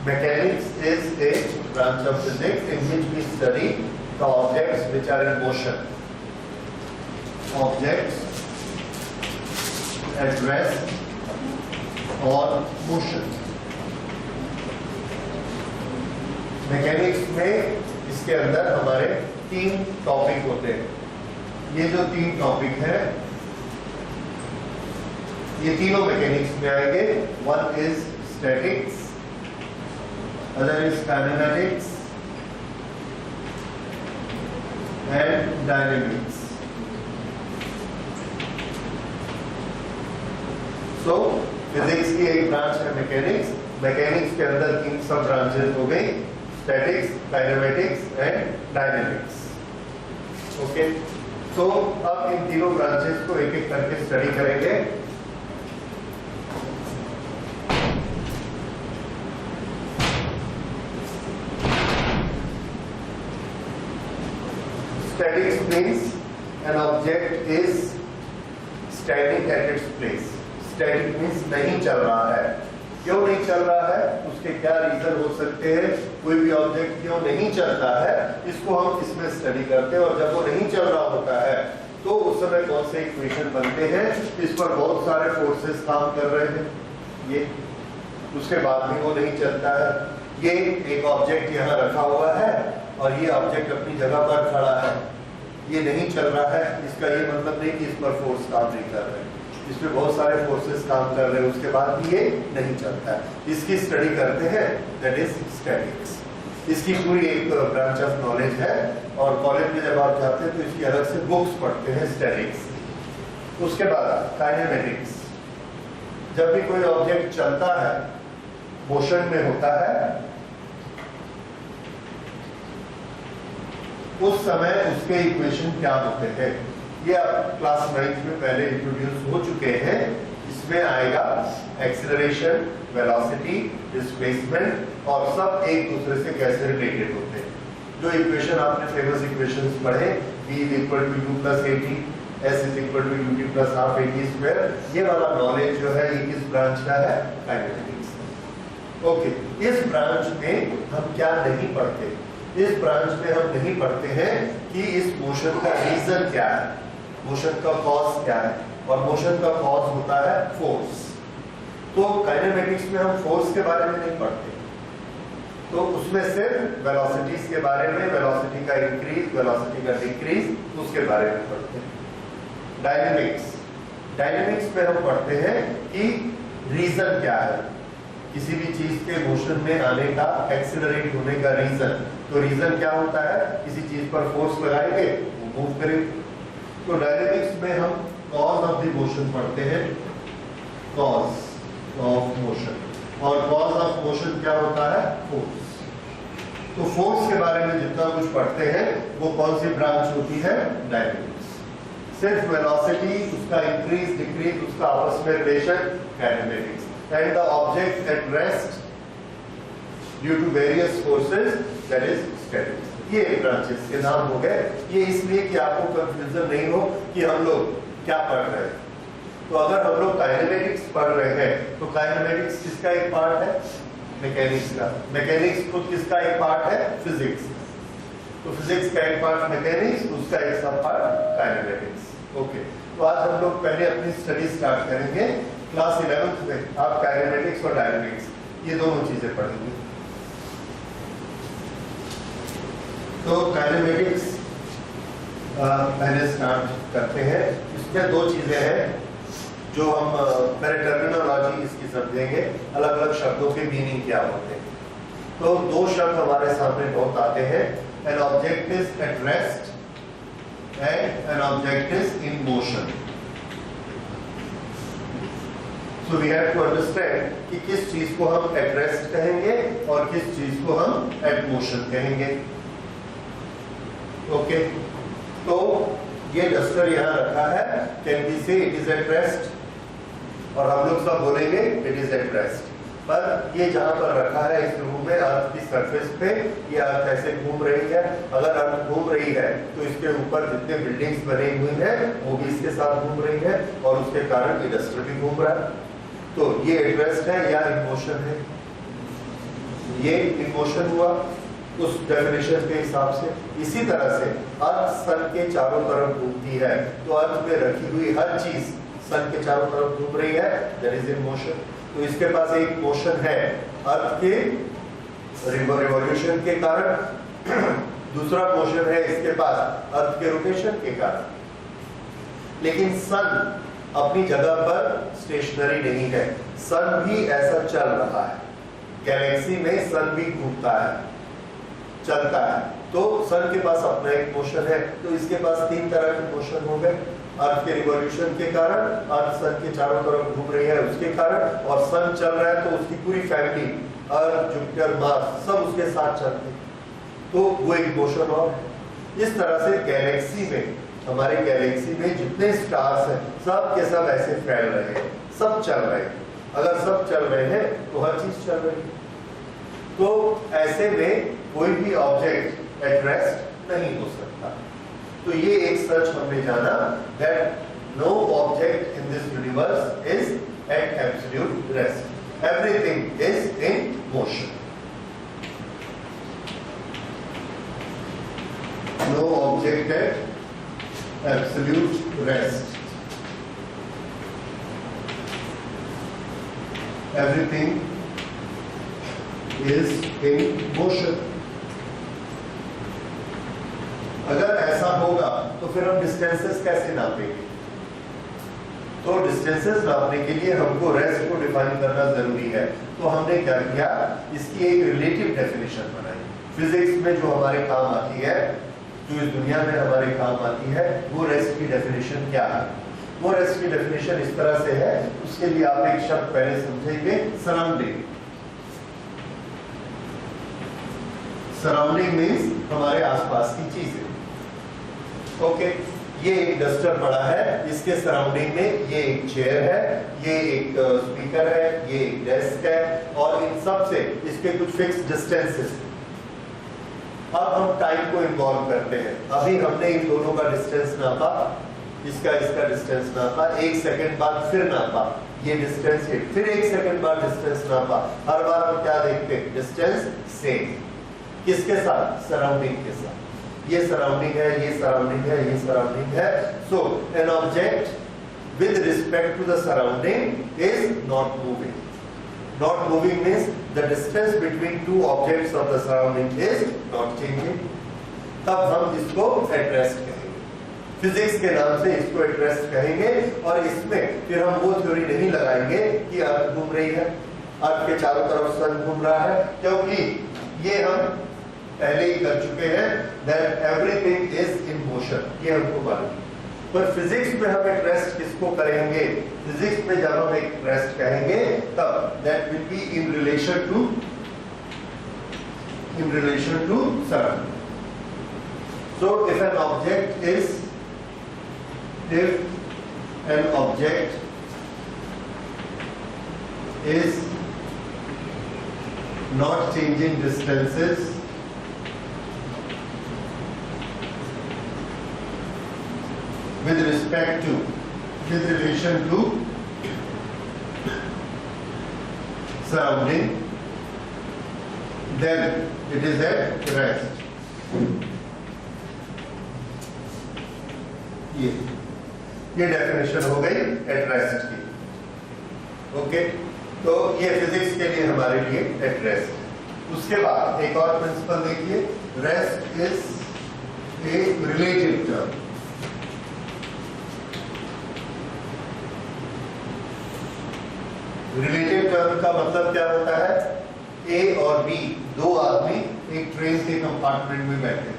Mechanics is a branch of physics in which we study the objects which are in motion. Objects at rest or motion. Mechanics में इसके अंदर हमारे 3 topic होते हैं। ये जो 3 टॉपिक है ये तीनों मैकेनिक्स में आएंगे। One is statics, other is kinematics and dynamics. So physics की एक ब्रांच है मैकेनिक्स। मैकेनिक्स के अंदर 3 सब ब्रांचेस हो गई, statics, kinematics and dynamics. Okay, तो अब इन तीनों ब्रांचेस को एक एक करके स्टडी करेंगे। Statics means an object is standing at its place. Static means नहीं चल रहा है। क्यों नहीं चल रहा है, उसके क्या रीजन हो सकते हैं, कोई भी ऑब्जेक्ट क्यों नहीं चलता है, इसको हम इसमें स्टडी करते हैं। और जब वो नहीं चल रहा होता है तो उस समय कौन से इक्वेशन बनते हैं, इस पर बहुत सारे फोर्सेस काम कर रहे हैं, ये उसके बाद भी वो नहीं चलता है। ये एक ऑब्जेक्ट यहाँ रखा हुआ है और ये ऑब्जेक्ट अपनी जगह पर खड़ा है, ये नहीं चल रहा है। इसका ये मतलब नहीं कि इस पर फोर्स काम नहीं कर रहे, इसमें बहुत सारे फोर्सेस काम कर रहे हैं, उसके बाद भी ये नहीं चलता है। इसकी स्टडी करते हैं, दैट इज स्टैटिक्स। इसकी पूरी एक ब्रांच ऑफ नॉलेज है और कॉलेज में जब आप जाते हैं तो इसकी अलग से बुक्स पढ़ते हैं स्टैटिक्स। उसके बाद काइनेमैटिक्स। जब भी कोई ऑब्जेक्ट चलता है, मोशन में होता है, उस समय उसके इक्वेशन क्या होते हैं, ये आप क्लास 9 में पहले इंट्रोड्यूस हो चुके हैं। इसमें आएगा एक्सीलरेशन, वेलोसिटी, डिस्प्लेसमेंट और सब एक दूसरे से कैसे रिलेटेड होते हैं। जो इक्वेशन आपने फेमस इक्वेशंस पढ़े, v = u + at, s = ut + ½ at², ये वाला नॉलेज जो है ये किस ब्रांच का है, काइनेमैटिक्स। ओके, इस ब्रांच में हम क्या नहीं पढ़ते, इस ब्रांच में हम नहीं पढ़ते हैं कि इस मोशन का रीजन क्या है, मोशन का कॉज क्या है, और मोशन का कॉज होता है फोर्स। तो काइनेमैटिक्स में हम फोर्स के बारे में नहीं पढ़ते, तो उसमें सिर्फ वेलोसिटीज के बारे में, वेलोसिटी का इंक्रीज, वेलोसिटी का डिक्रीज, उसके बारे में पढ़ते हैं। डायनेमिक्स में हम पढ़ते हैं कि रीजन क्या है, किसी भी चीज के मोशन में आने का, एक्सीलरेट होने का रीजन। तो रीजन क्या होता है, किसी चीज पर फोर्स लगाएंगे वो मूव करेगी। तो डायनेमिक्स में हम कॉज ऑफ द मोशन पढ़ते हैं, कॉज ऑफ मोशन, और कॉज ऑफ मोशन क्या होता है, फोर्स। तो फोर्स के बारे में जितना कुछ पढ़ते हैं वो कौन सी ब्रांच होती है, डायनेमिक्स। सिर्फ वेलोसिटी, उसका इंक्रीज डिक्रीज, उसका आपस में relation, kinematics. And the object at rest due to various forces, that is statics. ये ब्रांचेस के नाम हो गए। ये इसलिए कि आपको कंफ्यूजन नहीं हो कि हम लोग क्या पढ़ रहे हैं। तो अगर हम लोग काइनेमैटिक्स पढ़ रहे हैं तो काइनेमैटिक्स किसका एक पार्ट है, मैकेनिक्स का। मैकेनिक्स खुद किसका एक पार्ट है, फिजिक्स। तो फिजिक्स का एक पार्ट मैकेनिक्स, उसका एक सब पार्ट काइनेमैटिक्स। ओके, तो आज हम लोग पहले अपनी स्टडी स्टार्ट करेंगे। क्लास 11th में आप काइनेमैटिक्स और डायनेमिक्स ये दोनों चीजें पढ़ेंगे। तो काइनेमैटिक्स पहले स्टार्ट करते हैं। इसमें 2 चीजें हैं जो हम पहले टर्मिनोलॉजी इसकी समझेंगे, अलग अलग शब्दों के मीनिंग क्या होते हैं। तो 2 शब्द हमारे सामने बहुत आते हैं, N object is at rest and N object is in motion. So we have to understand कि किस चीज को हम at rest कहेंगे और किस चीज को हम at motion कहेंगे। ओके, तो ये डस्टर यहाँ रखा है, can we say it is at rest, और हम लोग सब बोलेंगे it is at rest। पर ये जहाँ पर रखा है इस रूम में, अर्थ की सरफेस पे ये अर्थ ऐसे घूम रही है। अगर अर्थ घूम रही है तो इसके ऊपर जितने बिल्डिंग्स बनी हुई हैं वो भी इसके साथ घूम रही है और उसके कारण ये डस्टर भी घूम रहा है। तो ये एट रेस्ट है या इन मोशन है, ये इन मोशन हुआ उस डेफिनेशन के हिसाब से। इसी तरह से अर्थ सन के चारों तरफ घूमती है, तो अर्थ में रखी हुई हर चीज सन के चारों तरफ घूम रही है, दैट इज इन मोशन। तो इसके पास एक मोशन है अर्थ के रिवॉल्यूशन के कारण, दूसरा मोशन है इसके पास अर्थ के रोटेशन के कारण। लेकिन सन अपनी जगह पर स्टेशनरी नहीं है, सन भी ऐसा चल रहा है। गैलेक्सी में सन भी घूमता है, चलता है। तो सन के पास अपना एक मोशन है, तो इसके पास तीन तरह के मोशन हो गए। अर्थ के रिवॉल्यूशन के कारण, अर्थ सन के चारों तरफ घूम रही है उसके कारण, और सन चल रहा है तो उसकी पूरी फैमिली अर्थ, जुपिटर, मार्स सब उसके साथ चलते, तो वो एक मोशन। और इस तरह से गैलेक्सी में, हमारे गैलेक्सी में जितने स्टार्स हैं सब के सब ऐसे फैल रहे हैं, सब चल रहे हैं। अगर सब चल रहे हैं तो हर चीज चल रही है। तो ऐसे में कोई भी ऑब्जेक्ट एट रेस्ट नहीं हो सकता। तो ये एक सच हमने जाना, that no object in this universe is at absolute rest, everything is in motion. No object at absolute rest, everything is in motion। अगर ऐसा होगा तो फिर हम डिस्टेंसेस कैसे नापेंगे? तो डिस्टेंसेस नापने के लिए हमको रेस्ट को डिफाइन करना जरूरी है। तो हमने क्या किया, इसकी एक रिलेटिव डेफिनेशन बनाई। फिजिक्स में जो हमारे काम आती है, जो इस दुनिया में हमारे काम आती है, वो रेस्ट की डेफिनेशन क्या है? वो रेस्ट की डेफिनेशन इस तरह से है। उसके लिए आप एक शब्द पहले समझेंगे, सराउंडिंग। सराउंडिंग मीन्स हमारे आसपास की चीजें। ओके, ये एक डस्टर पड़ा है, इसके सराउंडिंग में ये एक चेयर है, ये एक स्पीकर है, ये एक डेस्क है, और इन सब से इसके कुछ फिक्स डिस्टेंसेस। अब हम टाइम को इन्वॉल्व करते हैं। अभी हमने इन दोनों का डिस्टेंस नापा, इसका डिस्टेंस नापा, एक सेकंड बाद फिर नापा, ये डिस्टेंस है, फिर एक सेकंड बाद डिस्टेंस नापा। हर बार हम क्या देखते हैं? Distance same. किसके साथ? सराउंडिंग के साथ। ये सराउंडिंग है, ये सराउंडिंग है, ये सराउंडिंग है। So an object with respect to the surrounding is not moving. Not moving means the distance between two objects of the surrounding is not changing। तब हम इसको at rest कहेंगे, फिजिक्स के नाम से इसको at rest कहेंगे। और इसमें फिर हम वो थ्योरी नहीं लगाएंगे कि अर्थ घूम रही है, अर्थ के चारों तरफ सन घूम रहा है, क्योंकि ये हम पहले ही कर चुके हैं, that everything is in motion, ये हमको मालूम। पर फिजिक्स में हम एक रेस्ट किसको करेंगे? फिजिक्स में जब हम एक रेस्ट कहेंगे तब that will be in relation to surrounding. So if an object is not changing distances with relation to surrounding, then it is at rest। ये डेफिनेशन हो गई एट रेस्ट की। ओके, तो ये फिजिक्स के लिए हमारे लिए एट रेस्ट। उसके बाद एक और प्रिंसिपल देखिए, rest is a relative term. Relative term का मतलब क्या होता है? ए और बी, दो आदमी एक ट्रेन के कंपार्टमेंट में बैठे,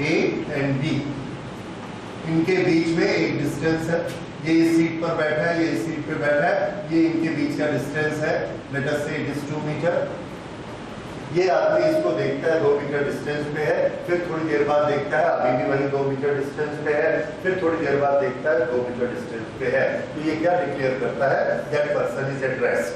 ए एंड बी, इनके बीच में एक डिस्टेंस है। ये इस सीट पर बैठा है, ये इस सीट पे बैठा है, ये इनके बीच का डिस्टेंस है, लेट अस से इट इज 2 मीटर। ये आदमी इसको देखता है 2 मीटर डिस्टेंस पे है, फिर थोड़ी देर बाद देखता है अभी भी वही 2 मीटर डिस्टेंस पे है, फिर थोड़ी देर बाद देखता है 2 मीटर डिस्टेंस पे है। तो ये क्या डिक्लेयर करता है? That person is at rest.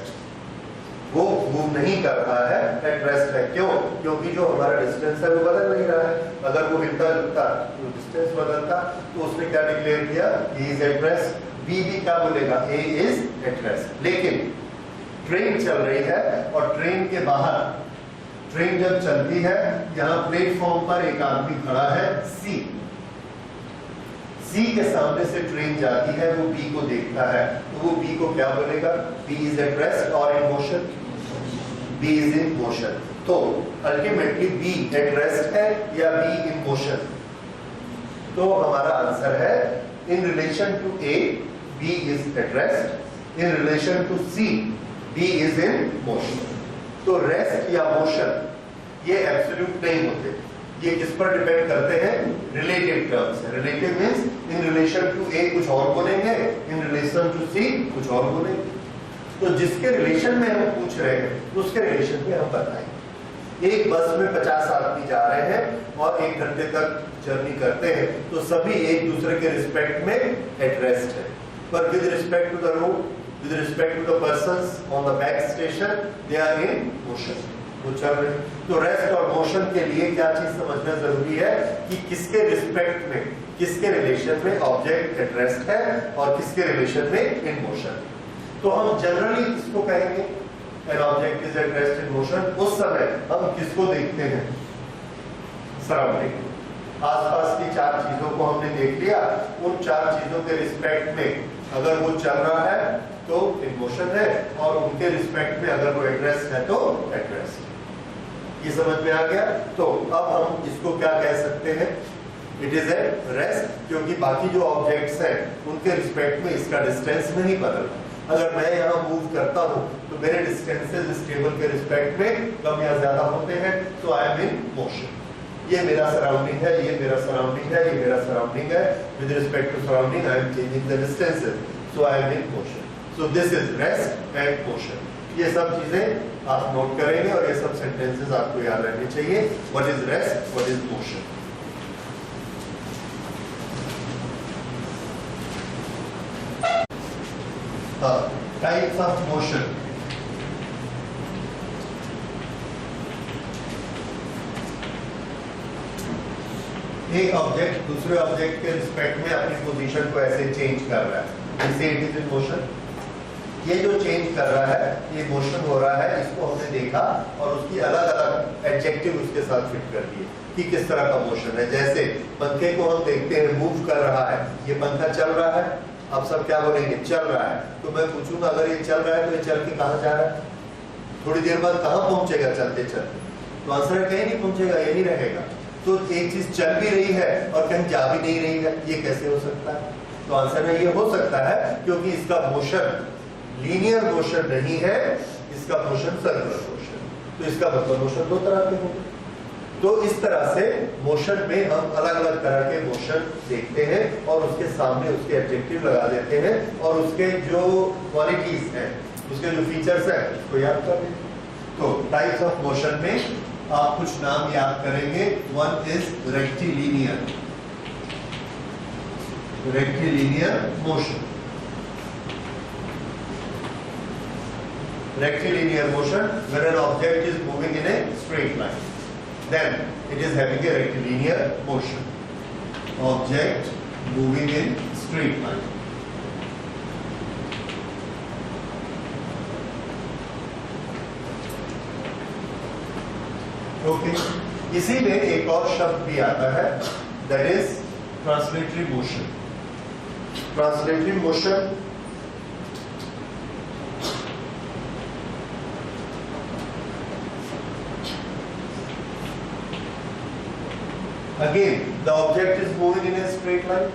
वो मूव नहीं कर रहा है, एट रेस्ट है। क्यों? क्योंकि जो हमारा डिस्टेंस है वो बदल नहीं रहा है। अगर वो हिलता जुलता तो डिस्टेंस बदलता, तो उसने क्या डिक्लेयर किया? He is at rest. B भी क्या बोलेगा? A is at rest. लेकिन ट्रेन चल रही है और ट्रेन के बाहर, ट्रेन जब चलती है, यहाँ प्लेटफॉर्म पर एक आदमी खड़ा है सी के सामने से ट्रेन जाती है, वो बी को देखता है, तो वो बी को क्या बोलेगा? बी इज एट रेस्ट और in motion, B is in motion. तो अल्टीमेटली बी एट रेस्ट है या बी इन मोशन? तो हमारा आंसर है in relation to A B is at rest, in relation to C B is in motion. तो rest या motion ये absolute नहीं होते, ये किस पर डिपेंड करते हैं? रिलेटिव टर्म्स है। Relative means in relation to A कुछ और बोलेंगे, इन रिलेशन टू सी कुछ और बोलेंगे। तो जिसके रिलेशन में हम पूछ रहे हैं उसके रिलेशन में हम बताएंगे। एक बस में 50 आदमी जा रहे हैं और 1 घंटे तक जर्नी करते हैं, तो सभी एक दूसरे के रिस्पेक्ट में एट रेस्ट है, पर with respect to the road, with respect to the persons on the back station, they are in motion, वो चल रहे हैं। तो रेस्ट और मोशन के लिए क्या चीज समझना जरूरी है कि किसके रिस्पेक्ट में, किसके रिलेशन में ऑब्जेक्ट एट रेस्ट है और किसके रिलेशन में इन मोशन। तो हम जनरली किसको कहेंगे? N object is at rest in motion. उस समय हम किसको देखते हैं? सराउंडिंग, आसपास की 4 चीजों को हमने देख लिया, उन 4 चीजों के रिस्पेक्ट में अगर वो चल रहा है तो इन मोशन है, और उनके रिस्पेक्ट में अगर वो एट रेस्ट है तो एट रेस्ट। ये समझ में आ गया? तो अब हम इसको क्या कह सकते हैं? इट इज ए रेस्ट, क्योंकि बाकी जो ऑब्जेक्ट्स हैं उनके रिस्पेक्ट में इसका डिस्टेंस नहीं बदलता। अगर मैं यहाँ मूव करता हूँ तो मेरे डिस्टेंसेस इस टेबल के रिस्पेक्ट में कम या ज्यादा होते हैं, तो आई एम इन मोशन। ये मेरा सराउंडिंग है, ये मेरा सराउंडिंग है, ये मेरा सराउंडिंग है। With respect to surrounding I am changing the distances, so I am in motion. So this is rest and motion. ये सब चीजें आप नोट करेंगे और ये सब सेंटेंसेस आपको याद रहने चाहिए। What is rest, what is motion. Types of motion. एक ऑब्जेक्ट दूसरे ऑब्जेक्ट के रिस्पेक्ट में अपनी पोजीशन को ऐसे चेंज कर रहा है, जैसे इट इज इन मोशन। ये जो चेंज कर रहा है, ये मोशन हो रहा है, इसको हमने देखा और उसकी अलग अलग एडजेक्टिव उसके साथ फिट कर दिए कि किस तरह का मोशन है। जैसे पंखे को हम देखते हैं मूव कर रहा है, ये पंखा चल रहा है, आप सब क्या बोलेंगे? चल रहा है। तो मैं पूछूंगा अगर ये चल रहा है तो ये चल के कहाँ जा रहा है? थोड़ी देर बाद कहाँ पहुंचेगा चलते चलते? तो आंसर है कहीं नहीं पहुंचेगा, यही रहेगा। तो एक चीज चल भी रही है और कहीं जा भी नहीं रही है, ये कैसे हो सकता है? तो आंसर है ये हो सकता है क्योंकि इसका मोशन लीनियर मोशन नहीं है, इसका मोशन सर्कुलर मोशन। तो इसका मतलब मोशन 2 तरह के होंगे। तो इस तरह से मोशन में हम अलग अलग तरह के मोशन देखते हैं और उसके सामने उसके एडजेक्टिव लगा देते हैं और उसके जो क्वालिटीज हैं, उसके जो फीचर्स हैं उसको याद कर लेते हैं। तो टाइप्स ऑफ मोशन में आप कुछ नाम याद करेंगे। One is rectilinear, rectilinear motion. Rectilinear motion, when an object is moving in a straight line, then it is having a rectilinear motion. Object moving in straight line. Okay. इसी में एक और शब्द भी आता है, that is translatory motion. Translatory motion Again, the object is moving in a straight line.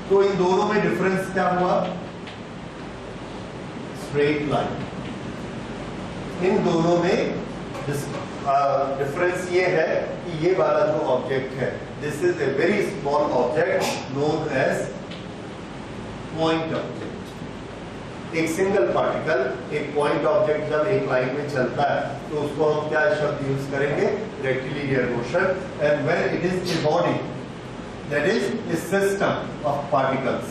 तो इन दोनों में डिफरेंस क्या हुआ? Straight line. इन दोनों में डिफरेंस ये है कि ये वाला जो ऑब्जेक्ट है, this is a very small object known as point object. एक सिंगल पार्टिकल, एक पॉइंट ऑब्जेक्ट जब एक लाइन में चलता है तो उसको हम क्या शब्द यूज करेंगे? Rectilinear motion. And when it is a body, that is A system of particles,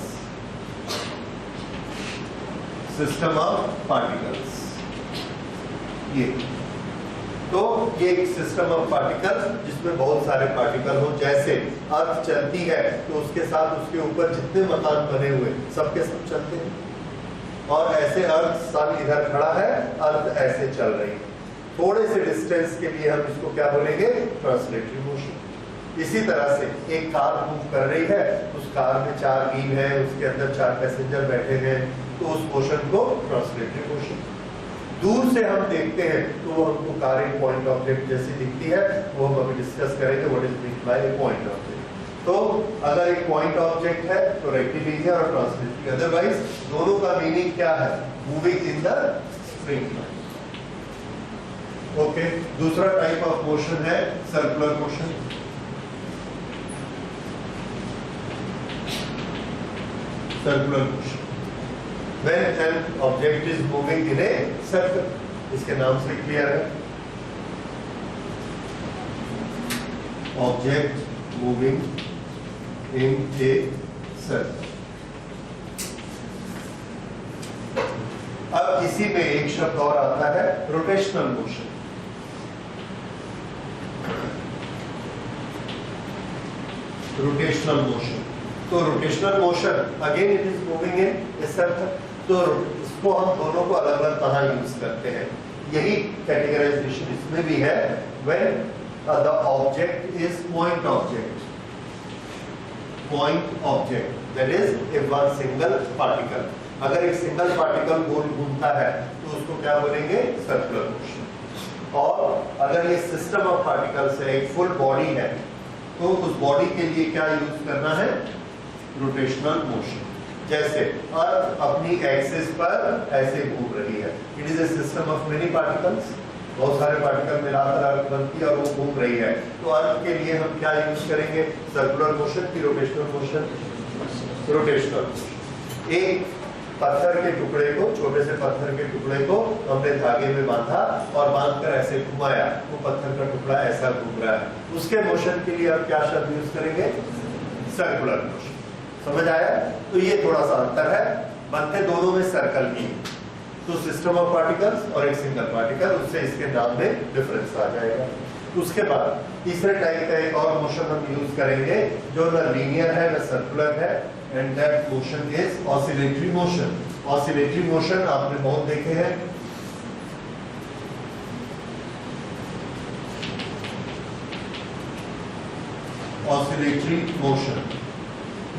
system of particles. ये तो ये एक सिस्टम ऑफ पार्टिकल्स जिसमें बहुत सारे पार्टिकल हो। जैसे अर्थ चलती है तो उसके साथ उसके ऊपर जितने मकान बने हुए सबके सब चलते हैं। और ऐसे अर्थ सन इधर खड़ा है, अर्थ ऐसे चल रही है, थोड़े से डिस्टेंस के लिए हम इसको क्या बोलेंगे, ट्रांसलेटरी मोशन। इसी तरह से एक कार मूव कर रही है, उस कार में 4 व्हील है, उसके अंदर 4 पैसेंजर बैठे हैं, तो उस मोशन को ट्रांसलेटरी मोशन। दूर से हम देखते हैं तो वो हमको कार एक पॉइंट ऑब्जेक्ट जैसी दिखती है, वो हम अभी डिस्कस करेंगे what is mean by A point object. तो अगर एक पॉइंट ऑब्जेक्ट है तो रेक्टिलिनियर और ट्रांसलेटरी, अदरवाइज दोनों का मीनिंग क्या है, moving in the stream. Okay, दूसरा टाइप ऑफ मोशन है circular motion. Circular motion, when an object is moving in a circle, इसके नाम से क्लियर है, object moving in a circle. अब इसी में एक शब्द और आता है रोटेशनल मोशन। रोटेशनल मोशन, तो rotational motion again it is moving in a circle. तो इसको हम दोनों को अलग अलग कहाँ यूज करते हैं, यही कैटेगराइजेशन इसमें भी है। When the object is point object, point object that is A one single particle. अगर एक सिंगल पार्टिकल गोल घूमता है तो उसको क्या बोलेंगे, सर्कुलर मोशन। और अगर ये सिस्टम ऑफ पार्टिकल्स है, एक फुल बॉडी है, तो उस बॉडी के लिए क्या यूज करना है, रोटेशनल मोशन। जैसे अर्थ अपनी एक्सिस पर ऐसे घूम रही है, it is a system of many particles, बहुत सारे पार्टिकल मिलाकर अर्थ बनती है और वो घूम रही है, तो अर्थ के लिए हम क्या यूज करेंगे, सर्कुलर मोशन की रोटेशनल मोशन। रोटेशनल मोशन, एक पत्थर के टुकड़े को, छोटे से पत्थर के टुकड़े को हमने धागे में बांधा और बांधकर ऐसे घुमाया, वो पत्थर का टुकड़ा ऐसा घूम रहा है, उसके मोशन के लिए आप क्या शब्द यूज करेंगे, सर्कुलर मोशन। समझ आया? तो ये थोड़ा सा अंतर है, बनते दोनों में सर्कल की, तो सिस्टम ऑफ पार्टिकल्स और एक सिंगल पार्टिकल, उससे इसके नाम में डिफरेंस आ जाएगा। उसके बाद तीसरे टाइप का एक और मोशन हम यूज करेंगे जो न लीनियर है न सर्कुलर है, and that motion is oscillatory motion. Oscillatory motion आपने बहुत देखे हैं, ऑसिलेटरी मोशन।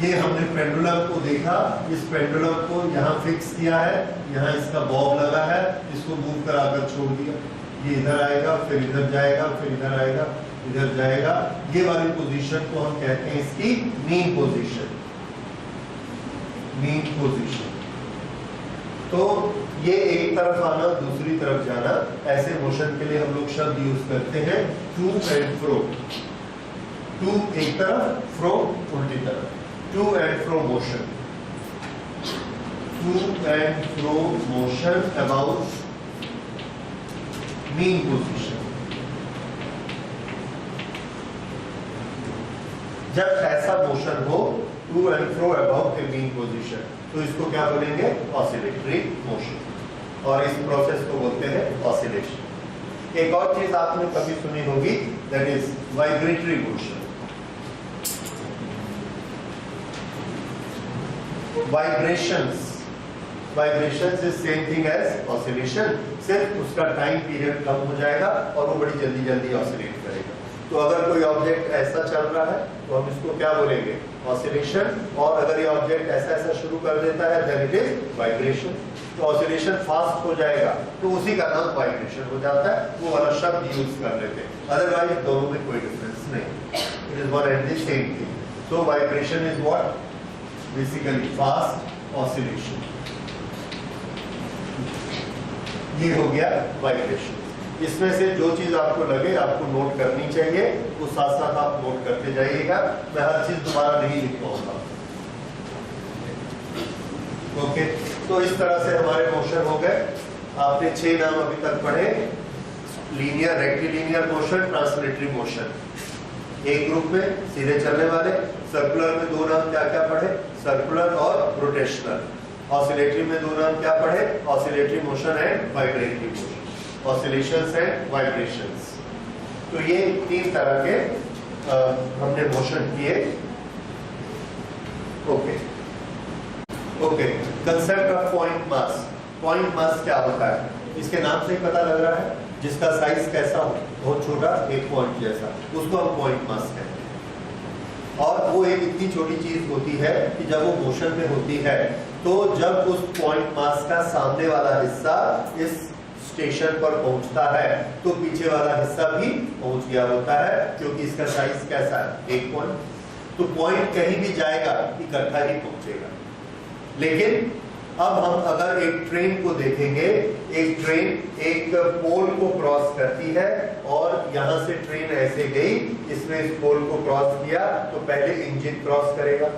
ये हमने पेंडुलम को देखा, इस पेंडुलम को यहाँ फिक्स किया है, यहाँ इसका बॉब लगा है, इसको मूव कराकर छोड़ दिया, ये इधर आएगा, फिर इधर जाएगा, फिर इधर आएगा, इधर जाएगा। ये वाली पोजीशन को हम कहते हैं इसकी मीन पोजीशन, मीन पोजीशन। तो ये एक तरफ आना, दूसरी तरफ जाना, ऐसे मोशन के लिए हम लोग शब्द यूज करते हैं टू एंड फ्रो। टू एक तरफ, फ्रो उल्टी तरफ, to and fro motion. To and fro motion about mean position. जब ऐसा मोशन हो to and fro about a mean position, तो इसको क्या बोलेंगे, ऑसिलेटरी मोशन, और इस प्रोसेस को बोलते हैं ऑसिलेशन। एक और चीज आपने कभी सुनी होगी, that is vibratory motion. Vibrations, vibrations is same thing as oscillation, सिर्फ उसका टाइम पीरियड कम हो जाएगा और वो बड़ी जल्दी जल्दी ऑसिलेट करेगा। तो अगर कोई ऑब्जेक्ट ऐसा चल रहा है तो हम इसको क्या बोलेंगे, ऑसिलेशन, और अगर ये ऑब्जेक्ट ऐसा ऐसा शुरू कर देता है देन इट इज वाइब्रेशन। तो ऑसिलेशन फास्ट हो जाएगा तो उसी का नाम वाइब्रेशन हो जाता है, वो वाला शब्द यूज कर लेते हैं, अदरवाइज दोनों में कोई डिफरेंस नहीं, it is one and the same thing. So vibration is what, basically fast oscillation. ये हो गया वाइब्रेशन। इसमें से जो चीज आपको लगे आपको नोट करनी चाहिए, वो साथ साथ आप नोट करते जाइएगा, मैं हर चीज दोबारा नहीं लिख पाऊंगा। ओके, तो इस तरह से हमारे मोशन हो गए। आपने 6 नाम अभी तक पढ़े, linear, rectilinear motion, translatory motion एक ग्रुप में सीधे चलने वाले, सर्कुलर में 2 नाम क्या क्या पढ़े, सर्कुलर और रोटेशनल। ऑसिलेटरी में 2 नाम क्या पढ़े, oscillatory motion and vibratory motion, oscillations and vibrations. तो ये 3 तरह के हमने मोशन किए। Okay, okay, concept of point mass. Point mass क्या होता है? इसके नाम से ही पता लग रहा है, जिसका साइज कैसा हो, बहुत छोटा, एक पॉइंट जैसा, उसको हम पॉइंट मास कहते हैं। और वो एक इतनी छोटी चीज होती है कि जब वो मोशन में होती है तो जब उस पॉइंट मास का सामने वाला हिस्सा इस स्टेशन पर पहुंचता है तो पीछे वाला हिस्सा भी पहुंच गया होता है, क्योंकि इसका साइज कैसा है, एक पॉइंट। तो पॉइंट कहीं भी जाएगा इकट्ठा ही पहुंचेगा। लेकिन अब हम अगर एक ट्रेन को देखेंगे, एक ट्रेन एक पोल को क्रॉस करती है और यहां से ट्रेन ऐसे गई, इसने इस पोल को क्रॉस किया तो पहले इंजन क्रॉस करेगा,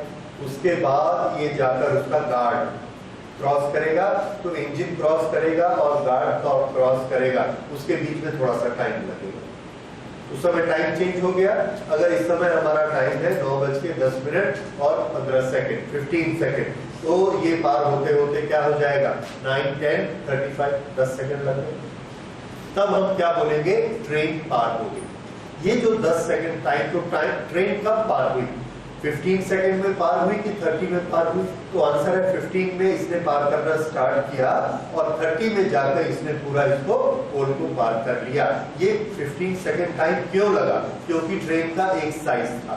उसके बाद ये जाकर उसका गार्ड क्रॉस करेगा, तो इंजन क्रॉस करेगा और गार्ड क्रॉस करेगा, उसके बीच में थोड़ा सा टाइम लगेगा। उस समय टाइम चेंज हो गया। अगर इस समय हमारा टाइम है 9:10 और 15 सेकेंड, 15 सेकेंड, तो ये पार होते होते क्या हो जाएगा, 9, 10, 35, 10 सेकेंड लग गए। तब हम क्या बोलेंगे, ट्रेन पार हो गई। ये जो 10 सेकेंड टाइम, तो टाइम ट्रेन कब पार हुई, 15 सेकेंड में पार हुई कि 30 में पार हुई? तो आंसर है 15 में इसने पार करना स्टार्ट किया और 30 में जाकर इसने पूरा इसको पोल को पार कर लिया। ये 15 सेकेंड टाइम क्यों लगा? क्योंकि ट्रेन का एक साइज था,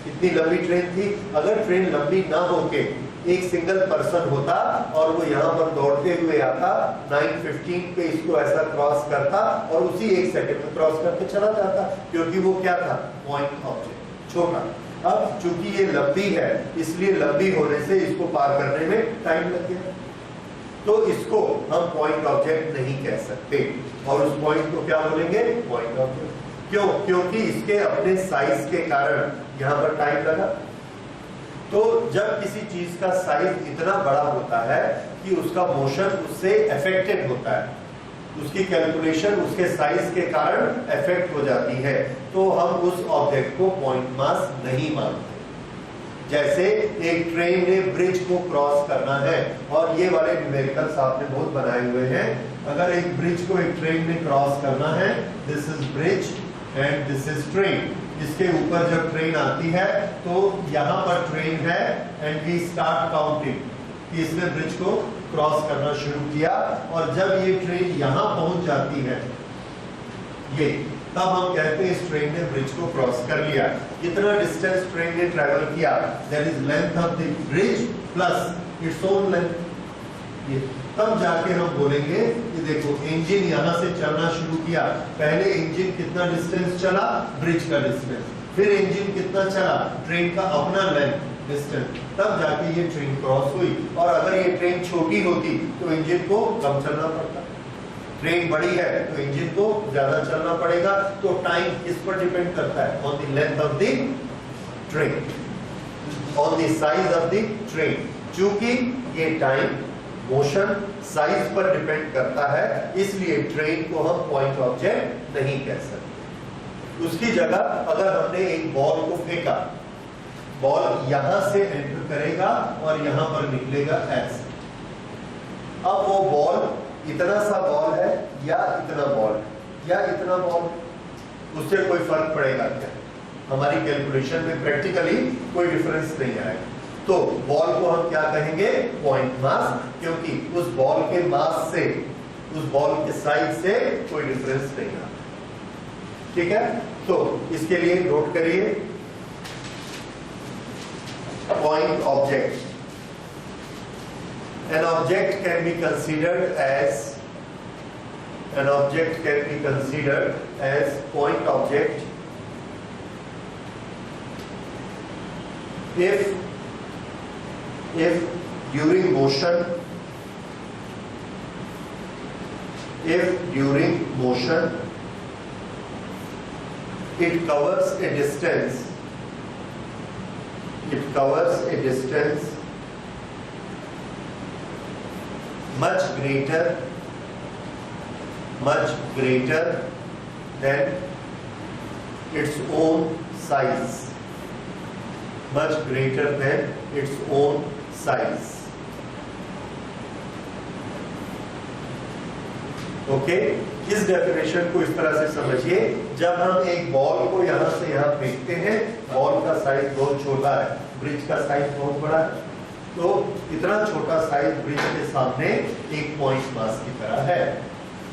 इतनी लंबी ट्रेन थी। अगर ट्रेन लंबी ना होके एक सिंगल पर्सन होता और वो यहाँ पर दौड़ते हुए आता, 9:15 पे इसको ऐसा क्रॉस करता और उसी एक सेकेंड में क्रॉस करके चला जाता, क्योंकि वो क्या था, पॉइंट ऑब्जेक्ट, छोटा। अब चूंकि ये लंबी है, इसलिए लंबी होने से इसको पार करने में टाइम लग गया, तो इसको हम पॉइंट ऑब्जेक्ट नहीं कह सकते और उस पॉइंट को क्या बोलेंगे, पॉइंट ऑब्जेक्ट। क्यों? क्योंकि इसके अपने साइज के कारण यहाँ पर टाइम लगा। तो जब किसी चीज का साइज इतना बड़ा होता है कि उसका मोशन उससे अफेक्टेड होता है, उसकी कैलकुलेशन उसके साइज के कारण इफेक्ट हो जाती है, तो हम उस ऑब्जेक्ट को पॉइंट मास नहीं मानते। जैसे एक ट्रेन ने ब्रिज को क्रॉस करना है, और ये वाले न्यूमेरिकल्स आपने बहुत बनाए हुए हैं। अगर एक ब्रिज को एक ट्रेन ने क्रॉस करना है, this is bridge and this is train. इसके ऊपर जब ट्रेन आती है तो यहाँ पर ट्रेन है एंड वी स्टार्ट काउंटिंग कि इसने ब्रिज को क्रॉस करना शुरू किया, और जब ये ट्रेन यहाँ पहुंच जाती है, ये तब हम कहते हैं इस ट्रेन ने ब्रिज को क्रॉस कर लिया। कितना डिस्टेंस ट्रेन ने ट्रेवल किया, that is length of the bridge plus its own length. ये तब जाके हम बोलेंगे कि देखो इंजन यहाँ से चलना शुरू किया, पहले इंजन कितना डिस्टेंस चला, ब्रिज का डिस्टेंस, फिर इंजन कितना चला, ट्रेन का अपना लेंथ डिस्टेंस, तब जाके ये ट्रेन क्रॉस हुई। और अगर ये ट्रेन छोटी होती तो इंजन को कम चलना पड़ता, ट्रेन बड़ी है तो इंजन को ज्यादा चलना पड़ेगा। तो टाइम किस पर डिपेंड करता है, on the length of the train, on the size of the train. चूंकि ये टाइम मोशन साइज पर डिपेंड करता है, इसलिए ट्रेन को हम पॉइंट ऑब्जेक्ट नहीं कह सकते। उसकी जगह अगर हमने एक बॉल को फेंका, बॉल यहां से एंटर करेगा और यहां पर निकलेगा ऐसे। अब वो बॉल इतना सा बॉल है या इतना बॉल या इतना बॉल, उससे कोई फर्क पड़ेगा क्या? हमारी कैलकुलेशन में प्रैक्टिकली कोई डिफरेंस नहीं आएगा। तो बॉल को हम क्या कहेंगे, पॉइंट मास, क्योंकि उस बॉल के मास से, उस बॉल के साइज से कोई डिफरेंस नहीं आता। ठीक है, तो इसके लिए नोट करिए point object. An object can be considered as point object if during motion it covers a distance much greater than its own size, much greater than its own size. Okay, इस definition को इस तरह से समझिए, जब हम एक ball को यहां से यहां फेंकते हैं, बॉल का साइज बहुत छोटा है, ब्रिज का साइज बहुत बड़ा है, तो इतना छोटा साइज ब्रिज के सामने एक पॉइंट मास की तरह है।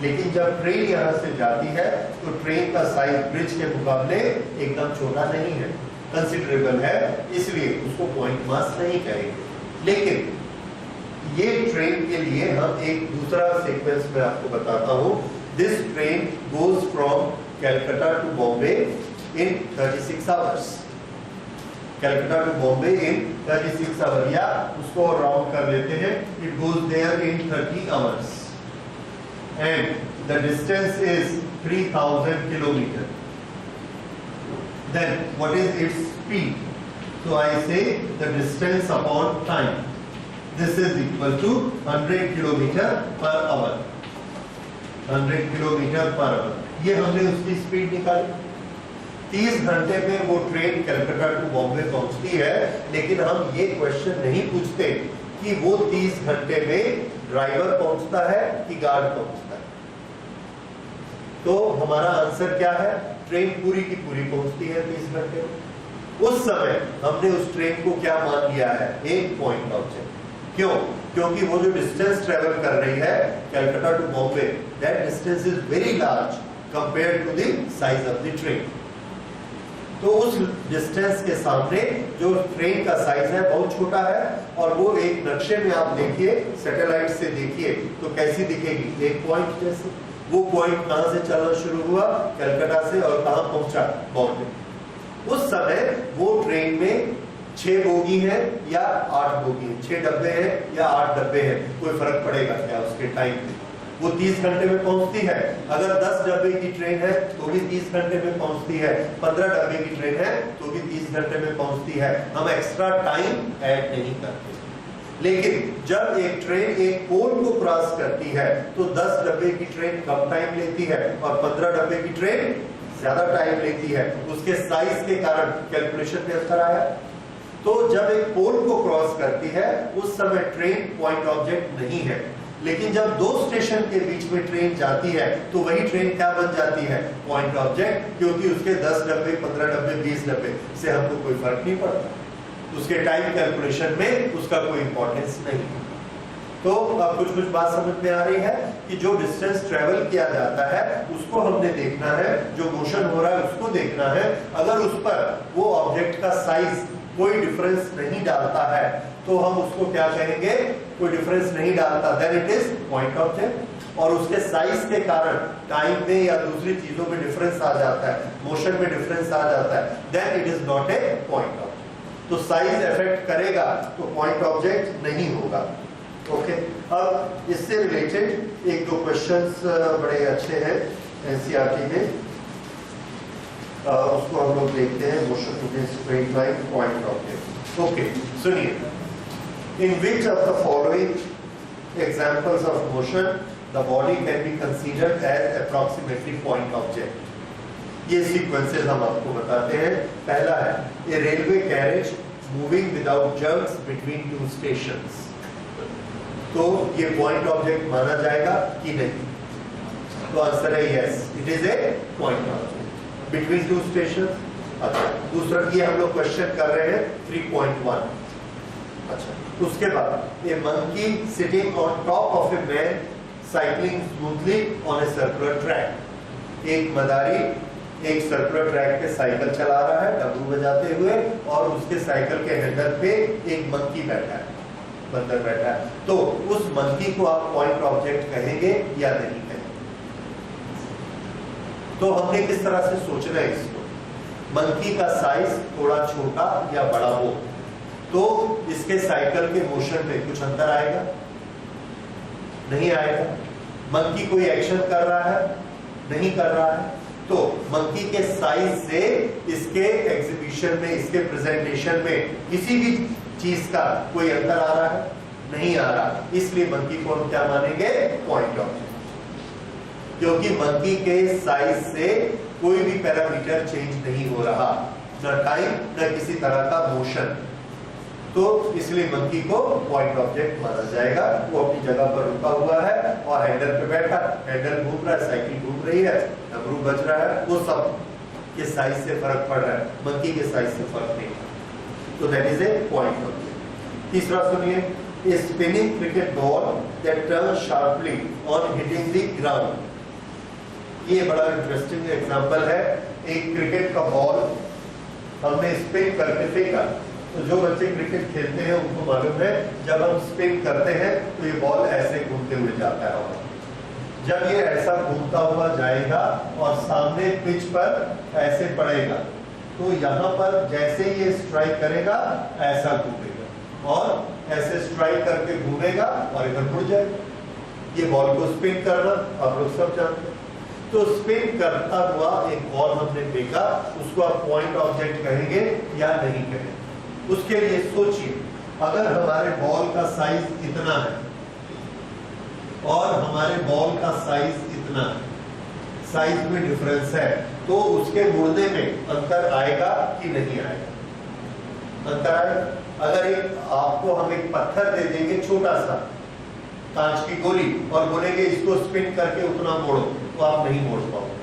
लेकिन जब ट्रेन यहाँ से जाती है तो ट्रेन का साइज ब्रिज के मुकाबले एकदम छोटा नहीं है, कंसिडरेबल है, इसलिए उसको पॉइंट मास नहीं कहेंगे। लेकिन ये ट्रेन के लिए हम एक दूसरा सीक्वेंस में आपको बताता हूँ। This train goes from Calcutta to Bombay in 36 hours. Calcutta to Bombay in 36 hour, या उसको राउंड कर लेते हैं, it goes there in 30 hours and the distance is 3000 kilometre. Then what is its speed? So I say the distance upon time. This is equal to 100 kilometer per hour. 100 kilometer per hour. ये हमने उसकी speed निकाली। 30 घंटे में वो train Calcutta to Bombay पहुंचती है, लेकिन हम ये क्वेश्चन नहीं पूछते कि वो 30 घंटे में ड्राइवर पहुंचता है कि गार्ड पहुंचता है। तो हमारा आंसर क्या है? ट्रेन पूरी की पूरी पहुंचती है 30 घंटे में। उस समय हमने उस ट्रेन को क्या मान लिया है? एक पॉइंट ऑब्जेक्ट। क्यों? क्योंकि वो जो डिस्टेंस ट्रेवल कर रही है Calcutta to Bombay, that distance is very large compared to the size of the train. तो उस डिस्टेंस के सामने जो ट्रेन का साइज है बहुत छोटा है, और वो एक नक्शे में आप देखिए, सैटेलाइट से देखिए तो कैसी दिखेगी? एक पॉइंट जैसे। वो पॉइंट कहां से चलना शुरू हुआ? कलकत्ता से, और कहां पहुंचा? बॉम्बे। उस समय वो ट्रेन में 6 बोगी है या 8 बोगी है, 6 डब्बे हैं या 8 डब्बे हैं, कोई फर्क पड़ेगा क्या उसके टाइम में? वो 30 घंटे में पहुंचती है। अगर 10 डब्बे की ट्रेन है तो भी 30 घंटे में पहुंचती है, 15 डब्बे की ट्रेन है तो भी 30 घंटे में पहुंचती है। हम एक्स्ट्रा टाइम ऐड नहीं करते। लेकिन जब एक ट्रेन एक पोल को क्रॉस करती है तो 10 डब्बे की ट्रेन कम टाइम लेती है और 15 डब्बे की ट्रेन ज्यादा टाइम लेती है। उसके साइज के कारण कैलकुलेशन में अंतर आया। तो जब एक पोल को क्रॉस करती है उस समय ट्रेन पॉइंट ऑब्जेक्ट नहीं है, लेकिन जब 2 स्टेशन के बीच में ट्रेन जाती है तो वही ट्रेन क्या बन जाती है? पॉइंट ऑब्जेक्ट, क्योंकि उसके 10 डब्बे, 15 डब्बे, 20 डब्बे से हमको कोई फर्क नहीं पड़ता। उसके टाइम कैलकुलेशन में उसका कोई इंपॉर्टेंस नहीं। तो अब कुछ बात समझ में आ रही है कि जो डिस्टेंस ट्रेवल किया जाता है उसको हमने देखना है, जो मोशन हो रहा है उसको देखना है। अगर उस पर वो ऑब्जेक्ट का साइज कोई डिफरेंस नहीं डालता है तो हम उसको क्या कहेंगे? कोई डिफरेंस नहीं डालता, then it is point object. और उसके साइज के कारण टाइम में या दूसरी चीजों में डिफरेंस आ जाता है, मोशन में डिफरेंस आ जाता है, then it is not a point object. तो साइज इफेक्ट करेगा तो पॉइंट ऑब्जेक्ट नहीं होगा। ओके, अब इससे रिलेटेड एक दो क्वेश्चंस बड़े अच्छे हैं एनसीईआरटी में, उसको हम लोग देखते हैं। Motion to the straight line, point object. Okay, सुनिए। In which of the following examples of motion the body can be considered as approximately point object? ये सीक्वेंसेस हम आपको बताते हैं। पहला है a railway carriage moving without jerks between 2 stations. तो ये पॉइंट ऑब्जेक्ट माना जाएगा कि नहीं? तो आंसर है yes, it is a point object between 2 station. अच्छा, दूसरा ये हम लोग क्वेश्चन कर रहे हैं 3.1। अच्छा, उसके बाद a monkey sitting on top of a man cycling smoothly on a circular track. एक मदारी एक सर्कुलर ट्रैक पे साइकिल चला रहा है डमरू बजाते हुए, और उसके साइकिल के हैंडल पे एक मंकी बैठा है, बंदर बैठा है। तो उस मंकी को आप पॉइंट ऑब्जेक्ट कहेंगे या नहीं कहेंगे? तो हमने किस तरह से सोचना है इसको? मंकी का साइज थोड़ा छोटा या बड़ा हो तो इसके साइकिल के मोशन में कुछ अंतर आएगा? नहीं आएगा। मंकी कोई एक्शन कर रहा है? नहीं कर रहा है। तो मंकी के साइज से इसके एग्जीबिशन में, इसके प्रेजेंटेशन में किसी भी चीज का कोई अंतर आ रहा है? नहीं आ रहा। इसलिए मंकी को हम क्या मानेंगे? Point object. क्योंकि मंकी के साइज से कोई भी पैरामीटर चेंज नहीं हो रहा, न टाइम न किसी तरह का मोशन। तो इसलिए मंकी को पॉइंट ऑब्जेक्ट माना जाएगा। वो अपनी जगह पर रुका हुआ है और हैंडल पे बैठा, हैंडल घूम रहा है, साइकिल घूम रही है, डमरू बज रहा है, वो सब के साइज से फर्क पड़ रहा है, मंकी के साइज से फर्क नहीं। तो that is a point object. तीसरा सुनिए, a spinning cricket ball that turn sharply on hitting the ground. ये बड़ा इंटरेस्टिंग एग्जांपल है। एक क्रिकेट का बॉल हमने स्पिन करके फेंका, तो जो बच्चे क्रिकेट खेलते हैं उनको मालूम है जब हम स्पिन करते हैं तो ये बॉल ऐसे घूमते हुए जाता है। जब ये ऐसा घूमता हुआ जाएगा और सामने पिच पर ऐसे पड़ेगा, तो यहाँ पर जैसे ये स्ट्राइक करेगा ऐसा घूमेगा और ऐसे स्ट्राइक करके घूमेगा और इधर मुड़ जाएगा। ये बॉल को स्पिन करना आप लोग सब जानते हैं। तो स्पिन करता हुआ एक बॉल हमने फेंका, उसको आप पॉइंट ऑब्जेक्ट कहेंगे या नहीं कहेंगे? उसके लिए सोचिए, अगर हमारे बॉल का साइज इतना है और हमारे बॉल का साइज इतना है, साइज में डिफरेंस है, तो उसके मुड़ने में अंतर आएगा कि नहीं आएगा? अंतर आएगा। अगर आपको हम एक पत्थर दे देंगे छोटा सा कांच की गोली और बोलेंगे इसको स्पिन करके उतना मोड़ो, तो आप नहीं मोड़ पाओगे।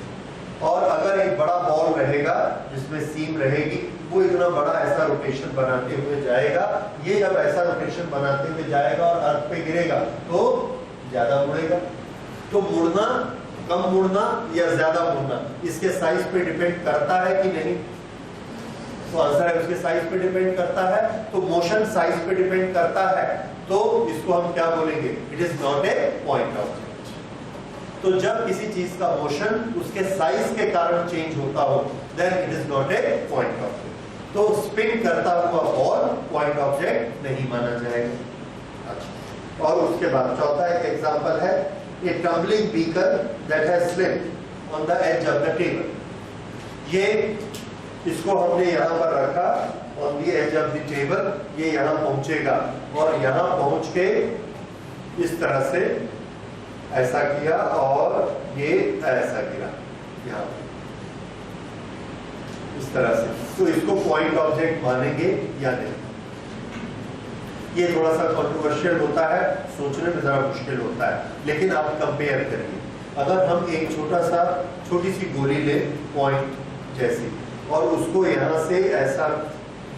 और अगर एक बड़ा बॉल रहेगा जिसमें सीम रहेगी, वो इतना बड़ा ऐसा रोटेशन बनाते हुए जाएगा, ये जब ऐसा रोटेशन बनाते हुए जाएगा और अर्थ पे गिरेगा तो ज्यादा मुड़ेगा। तो मुड़ना, कम मुड़ना या ज्यादा मुड़ना इसके साइज पे डिपेंड करता है कि नहीं? तो आंसर है उसके साइज पे डिपेंड करता है। तो मोशन साइज पे डिपेंड करता है, तो इसको हम क्या बोलेंगे? It is not a point object. तो जब किसी चीज का मोशन उसके साइज के कारण चेंज होता हो, then it is not a point object. तो स्पिन करता हुआ बॉल पॉइंट ऑब्जेक्ट नहीं माना जाएगा। अच्छा, और उसके बाद चौथा एक एग्जांपल है, a tumbling beaker that has slipped on the edge of the table. ये इसको हमने यहाँ पर रखा on the edge of the table, ये यहाँ पहुंचेगा और यहाँ पहुंच के इस तरह से ऐसा किया और ये ऐसा गिरा यहाँ इस तरह से, तो इसको पॉइंट ऑब्जेक्ट मानेंगे या नहीं? ये थोड़ा सा कंट्रोवर्शियल होता है, सोचने में जरा मुश्किल होता है, लेकिन आप कंपेयर करिए। अगर हम एक छोटी सी गोली ले पॉइंट जैसी और उसको यहाँ से ऐसा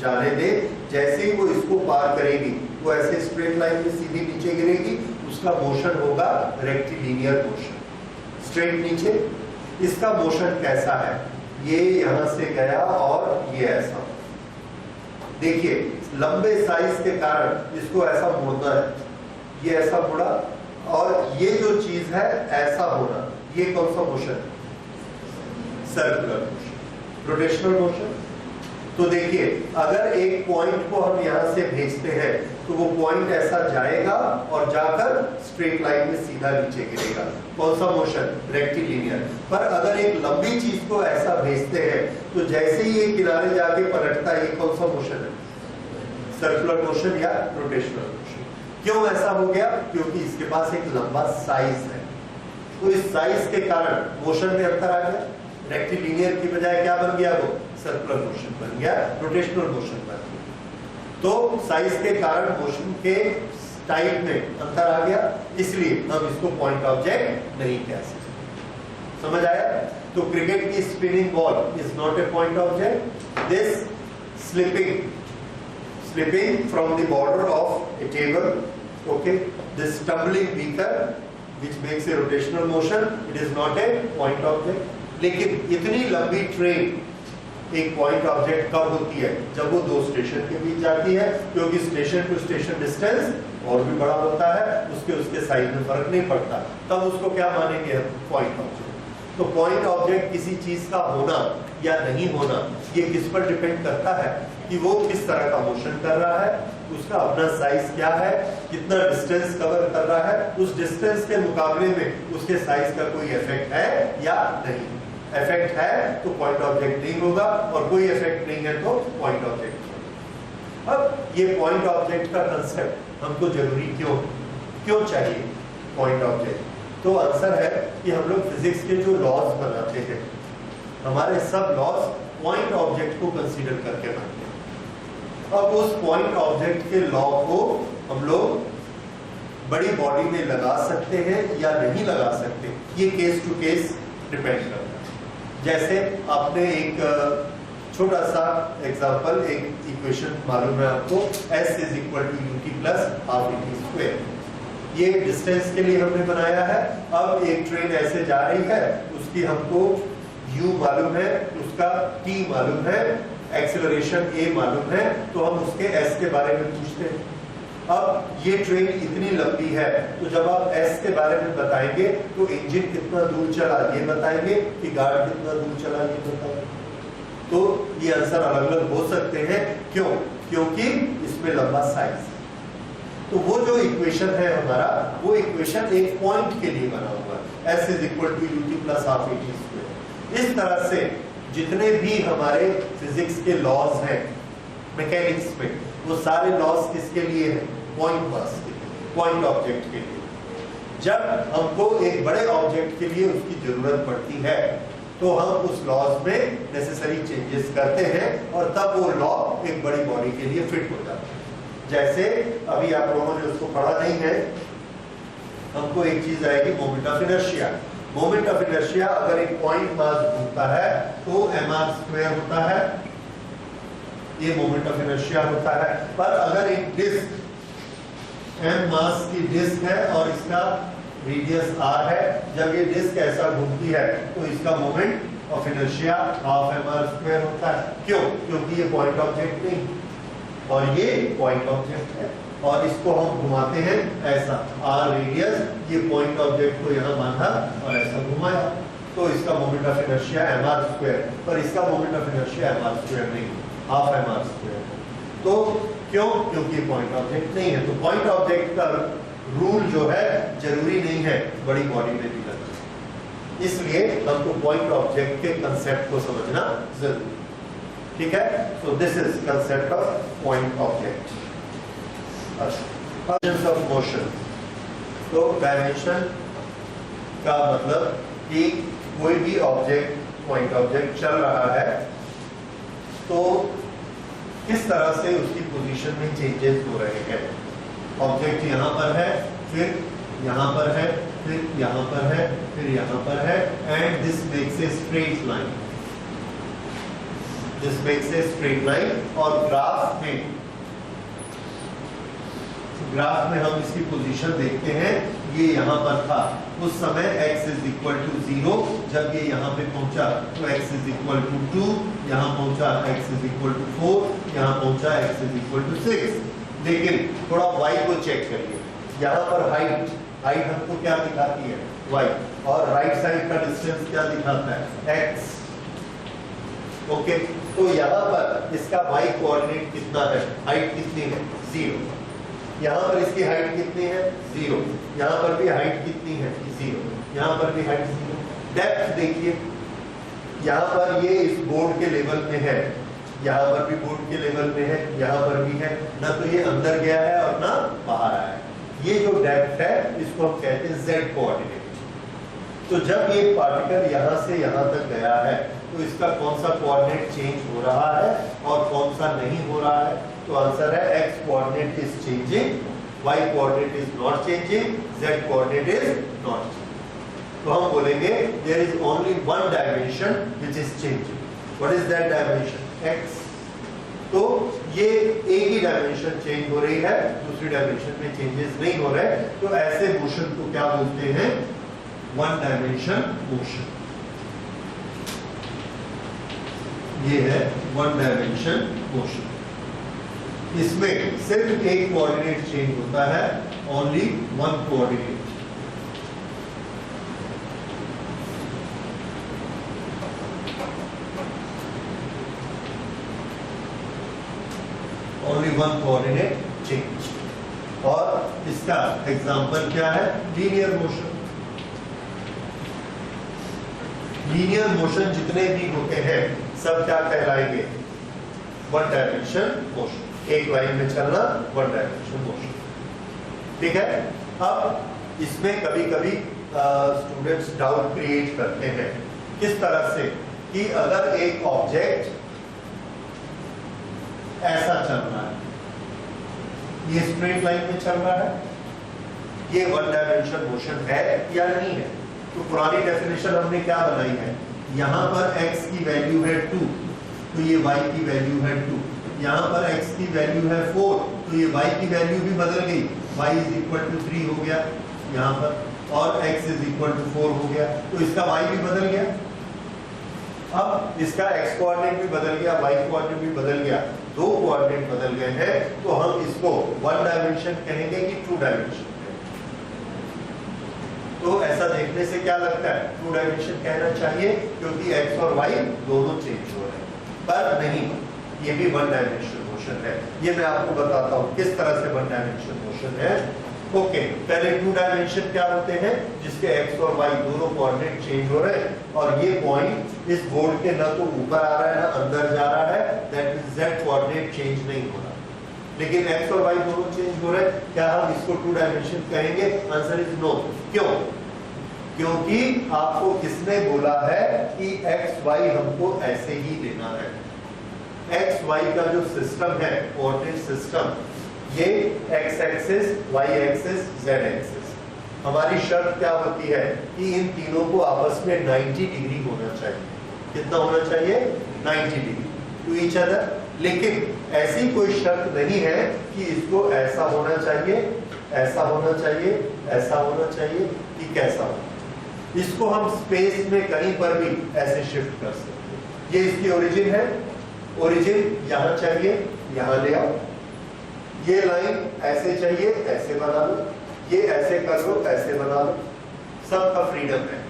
जाने दे, जैसे ही वो इसको पार करेगी वो ऐसे स्ट्रेट लाइन में सीधी नीचे गिरेगी, उसका मोशन होगा रेक्टिलिनियर मोशन, स्ट्रेट नीचे। इसका मोशन कैसा है? ये यहां से गया और ये ऐसा, देखिए लंबे साइज के कारण इसको ऐसा मुड़ना है, ये ऐसा मुड़ा, और ये जो चीज है ऐसा होना, ये कौन सा motion? Circular motion, rotational motion. तो देखिए अगर एक पॉइंट को हम यहां से भेजते हैं तो वो पॉइंट ऐसा जाएगा और जाकर स्ट्रेट लाइन में सीधा नीचे गिरेगा, कौन सा मोशन? रेक्टिलिनियर। पर अगर एक लंबी चीज को ऐसा भेजते हैं तो जैसे ही ये किनारे जाके पलटता है, ये कौन सा मोशन है? सर्कुलर मोशन या रोटेशनल मोशन। क्यों ऐसा हो गया? क्योंकि इसके पास एक लंबा साइज है, तो इस साइज के कारण मोशन में अंतर आ गया। रेक्टिलिनियर की बजाय क्या बन गया? वो सर्कुलर मोशन बन गया, रोटेशनल मोशन बन गया। तो साइज के कारण मोशन के टाइप में अंतर आ गया, इसलिए हम इसको पॉइंट ऑब्जेक्ट नहीं कह सकते। समझ आया? तो क्रिकेट की spinning ball is not a point object. This slipping from the border of a table, okay, this tumbling beaker which makes a rotational motion, it is not a point object. लेकिन इतनी लंबी train एक point object कब होती है? जब वो दो स्टेशन के बीच जाती है, क्योंकि स्टेशन टू स्टेशन डिस्टेंस और भी बड़ा होता है, उसके साइज में फर्क नहीं पड़ता, तब उसको क्या मानेंगे हम? Point object. तो पॉइंट ऑब्जेक्ट किसी चीज का होना या नहीं होना ये किस पर डिपेंड करता है? कि वो किस तरह का मोशन कर रहा है, उसका अपना साइज क्या है, कितना डिस्टेंस कवर कर रहा है, उस डिस्टेंस के मुकाबले में उसके साइज का कोई इफेक्ट है या नहीं। इफेक्ट है तो पॉइंट ऑब्जेक्ट नहीं होगा, और कोई इफेक्ट नहीं है तो पॉइंट ऑब्जेक्ट। अब ये पॉइंट ऑब्जेक्ट का कंसेप्ट हमको जरूरी क्यों चाहिए पॉइंट ऑब्जेक्ट? तो आंसर है कि हम लोग फिजिक्स के जो लॉज बनाते हैं, हमारे सब लॉज पॉइंट ऑब्जेक्ट को कंसीडर करके बनते हैं। अब उस पॉइंट ऑब्जेक्ट के लॉ को हम लोग बड़ी बॉडी में लगा सकते हैं या नहीं लगा सकते, ये केस टू केस डिपेंड करता है। जैसे आपने एक छोटा सा एग्जांपल, एक इक्वेशन मालूम है आपको, s is equal to ut plus half et square. ये डिस्टेंस के लिए हमने बनाया है। अब एक ट्रेन ऐसे जा रही है, उसकी हमको u मालूम है, उसका t मालूम है, एक्सेलरेशन a मालूम है, तो हम उसके s के बारे में पूछते हैं। अब ये ट्रेन इतनी लंबी है, तो जब आप s के बारे में बताएंगे तो इंजन कितना दूर चला ये बताएंगे कि गार्ड कितना दूर चला ये बताएंगे। तो ये आंसर अलग अलग हो सकते हैं। क्यों? क्योंकि इसमें लंबा साइज है। तो वो जो इक्वेशन है हमारा, वो इक्वेशन एक पॉइंट के लिए बना हुआ है, s is equal to ut plus half et square. इस तरह से जितने भी हमारे फिजिक्स के लॉज हैं मैकेनिक्स में, वो सारे लॉज किसके लिए हैं? पॉइंट मास के लिए, पॉइंट ऑब्जेक्ट के लिए। जब हमको एक बड़े ऑब्जेक्ट के लिए उसकी जरूरत पड़ती है, तो हम उस लॉज में नेसेसरी चेंजेस करते हैं और तब वो लॉ एक बड़ी बॉडी के लिए फिट हो जाता है। जैसे अभी आप लोगों ने उसको पढ़ा नहीं है, हमको एक चीज आएगी moment of inertia. Moment of inertia अगर एक पॉइंट मास घूमता है तो mr स्क्वायर होता है, ये मोमेंट ऑफ इनर्शिया होता है। पर अगर एक डिस्क m मास की डिस्क है और इसका रेडियस r है, जब ये डिस्क ऐसा घूमती है तो इसका moment of inertia half mr square होता है। क्यों? क्योंकि ये पॉइंट ऑब्जेक्ट नहीं और ये पॉइंट ऑब्जेक्ट है, और इसको हम घुमाते हैं ऐसा, r रेडियस, ये पॉइंट ऑब्जेक्ट को यहाँ बांधा और ऐसा घुमाया, तो इसका moment of inertia mr square. पर इसका moment of inertia mr square नहीं, हाफ mr स्क्वायर। तो क्यों? क्योंकि पॉइंट ऑब्जेक्ट नहीं है। तो पॉइंट ऑब्जेक्ट का रूल जो है जरूरी नहीं है बड़ी बॉडी में भी लगना, इसलिए हमको पॉइंट ऑब्जेक्ट के कंसेप्ट को समझना जरूरी। ठीक है? सो this is concept of point object. Dimensions of motion. तो डायमेंशन का मतलब कि कोई भी ऑब्जेक्ट, पॉइंट ऑब्जेक्ट चल रहा है तो किस तरह से उसकी पोजीशन में चेंजेस हो रहे हैं। ऑब्जेक्ट यहाँ पर है, फिर यहाँ पर है, फिर यहाँ पर है, फिर यहाँ पर है, and this makes a straight line. This makes a straight line. और ग्राफ में हम इसकी पोजीशन देखते हैं, ये यहाँ पर था, उस समय x इज इक्वल टू 0, जब ये यहाँ पे पहुंचा तो x इज इक्वल टू 2, यहाँ पहुंचा x इज इक्वल टू 4, यहाँ पहुंचा x इज इक्वल टू 6। लेकिन थोड़ा y को चेक करिए, यहाँ पर हाइट हमको क्या दिखाती है? y, और राइट साइड का डिस्टेंस क्या दिखाता है? x। ओके, तो यहाँ पर इसका y कोऑर्डिनेट कितना है? हाइट कितनी है? 0। यहाँ पर इसकी हाइट कितनी है? 0। यहाँ पर भी हाइट कितनी है? 0। यहाँ पर भी हाइट 0। डेप्थ देखिए, यहाँ पर ये इस बोर्ड के लेवल में है, यहाँ पर भी बोर्ड के लेवल में है, यहाँ पर भी है, ना तो ये अंदर गया है और ना बाहर आया है। ये जो डेप्थ है इसको हम कहते हैं z कोऑर्डिनेट। तो जब ये पार्टिकल यहाँ से यहाँ तक गया है तो इसका कौन सा कोऑर्डिनेट चेंज हो रहा है और कौन सा नहीं हो रहा है? तो आंसर है x coordinate is changing, y coordinate is not changing, z coordinate is not changing. तो हम बोलेंगे there is only one dimension which is changing. What is that dimension? x। तो ये एक ही डायमेंशन चेंज हो रही है, दूसरी डायमेंशन में चेंजेस नहीं हो रहे, तो ऐसे मोशन को क्या बोलते हैं? One dimension motion. ये है वन डायमेंशन मोशन। इसमें सिर्फ एक कोऑर्डिनेट चेंज होता है, only one coordinate. Only one coordinate change. और इसका एग्जांपल क्या है? Linear motion. लीनियर मोशन जितने भी होते हैं सब क्या कहलाएंगे? One dimension motion. एक लाइन में चलना, वन डायमेंशन मोशन। ठीक है? अब इसमें कभी कभी स्टूडेंट्स डाउट क्रिएट करते हैं, किस तरह से कि अगर एक ऑब्जेक्ट ऐसा चल रहा है, ये स्ट्रेट लाइन में चल रहा है, ये वन डायमेंशन मोशन है या नहीं है? तो पुरानी डेफिनेशन हमने क्या बनाई है? यहाँ पर x की वैल्यू है 2, तो ये y की वैल्यू है 2। यहाँ पर x की वैल्यू है 4, तो ये y की वैल्यू भी बदल गई, y इज इक्वल टू 3 हो गया यहाँ पर, और x इज इक्वल टू 4 हो गया, तो इसका y भी बदल गया। अब इसका x कोऑर्डिनेट भी बदल गया, y कोऑर्डिनेट भी बदल गया, दो कोऑर्डिनेट बदल गए हैं, तो हम इसको वन डायमेंशन कहेंगे कि टू डायमेंशन? तो ऐसा देखने से क्या लगता है, टू डायमेंशन कहना चाहिए, क्योंकि x और y दोनों चेंज हो रहे हैं, पर नहीं, ये भी वन डायमेंशन मोशन है। ये मैं आपको बताता हूँ किस तरह से वन डायमेंशन मोशन है। ओके, पहले टू डायमेंशन क्या होते हैं, जिसके x और y दोनों कोऑर्डिनेट चेंज हो रहे हैं, और ये पॉइंट इस बोर्ड के ना तो ऊपर आ रहा है ना अंदर जा रहा है, that means z coordinate change नहीं हो रहा, लेकिन x और y दोनों चेंज हो रहे हैं। क्या हम इसको टू डायमेंशन कहेंगे? Answer is no. क्यों? क्योंकि आपको किसने बोला है कि x y हमको ऐसे ही लेना है। x y का जो सिस्टम है, कोऑर्डिनेट सिस्टम, ये x axis, y axis, z axis, हमारी शर्त क्या होती है कि इन तीनों को आपस में 90 डिग्री होना चाहिए। कितना होना चाहिए? 90 डिग्री टू ईच अदर। लेकिन ऐसी कोई शर्त नहीं है कि इसको ऐसा होना चाहिए, ऐसा होना चाहिए, ऐसा होना चाहिए कि कैसा हो। इसको हम स्पेस में कहीं पर भी ऐसे शिफ्ट कर सकते हैं। ये इसकी ओरिजिन है, ओरिजिन यहाँ चाहिए, यहाँ ले आओ, ये लाइन ऐसे चाहिए, ऐसे बना लो, ये ऐसे कर लो, ऐसे बना लो, सबका फ्रीडम है,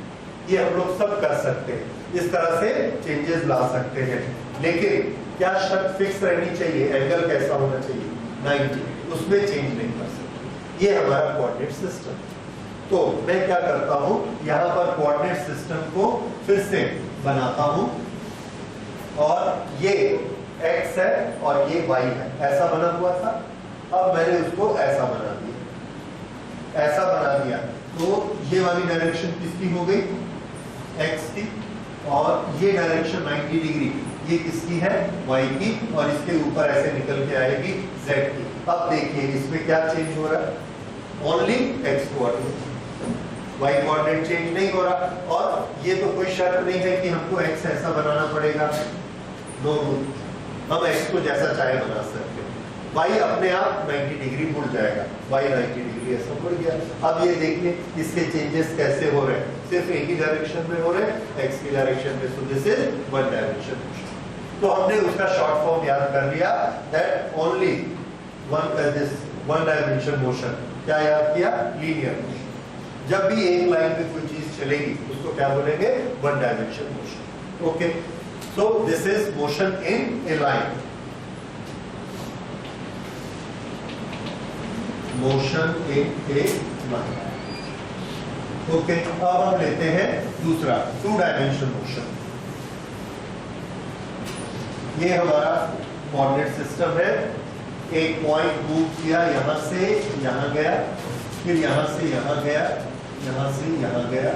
ये हम लोग सब कर सकते हैं, इस तरह से चेंजेस ला सकते हैं। लेकिन क्या शर्त फिक्स रहनी चाहिए, एंगल कैसा होना चाहिए? 90, उसमें चेंज नहीं कर सकते। ये हमारा कोऑर्डिनेट सिस्टम। तो मैं क्या करता हूं, यहां पर कोऑर्डिनेट सिस्टम को फिर से बनाता हूं, और ये x है और ये y है, ऐसा बना हुआ था। अब मैंने उसको ऐसा बना दिया, ऐसा बना दिया, तो ये वाली डायरेक्शन किसकी हो गई? x की, और ये डायरेक्शन 90 डिग्री ये किसकी है? y की, और इसके ऊपर ऐसे निकल के आएगी z की। अब देखिए इसमें क्या चेंज हो रहा है? Only x coordinate, y coordinate change नहीं हो रहा। और ये तो कोई शर्त नहीं है कि हमको x ऐसा बनाना पड़ेगा, नो, हम x को जैसा चाहे बना सकते हैं। y अपने आप 90 डिग्री मुड़ जाएगा, y 90 डिग्री ऐसा मुड़ गया। अब ये देखिए इसके चेंजेस कैसे हो रहे हैं, सिर्फ एक ही डायरेक्शन में हो रहे हैं, x की डायरेक्शन में। सो this is one dimension motion. तो हमने उसका शॉर्ट फॉर्म याद कर लिया, that only one dimension motion. क्या याद किया? Linear motion. जब भी एक लाइन पे कोई चीज चलेगी उसको क्या बोलेंगे? One dimension motion. Okay, so this is motion in a line, motion in a line. Okay, अब हम लेते हैं दूसरा टू डायमेंशन मोशन। ये हमारा कोऑर्डिनेट सिस्टम है, एक पॉइंट मूव किया, यहां से यहां गया, फिर यहां से यहां गया, यहां से यहां गया,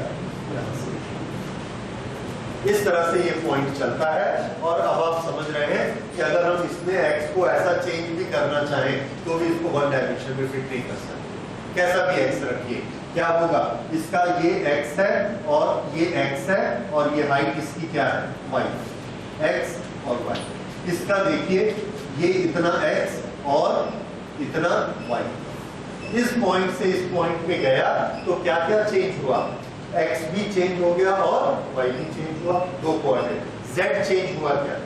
यहां से, इस तरह से ये पॉइंट चलता है। और अब आप समझ रहे हैं कि अगर हम इसमें x को ऐसा चेंज भी करना चाहें तो भी इसको वन डायमेंशन में फिट नहीं कर सकते। कैसा भी x रखिए, क्या होगा? इसका ये x है और ये x है, और ये हाइट इसकी क्या है? y, x और y। इसका देखिए ये इतना x और इतना y। इस पॉइंट से इस पॉइंट पे गया तो क्या क्या चेंज हुआ? x भी चेंज हो गया और y भी चेंज हुआ, दो कोऑर्डिनेट। z चेंज हुआ क्या?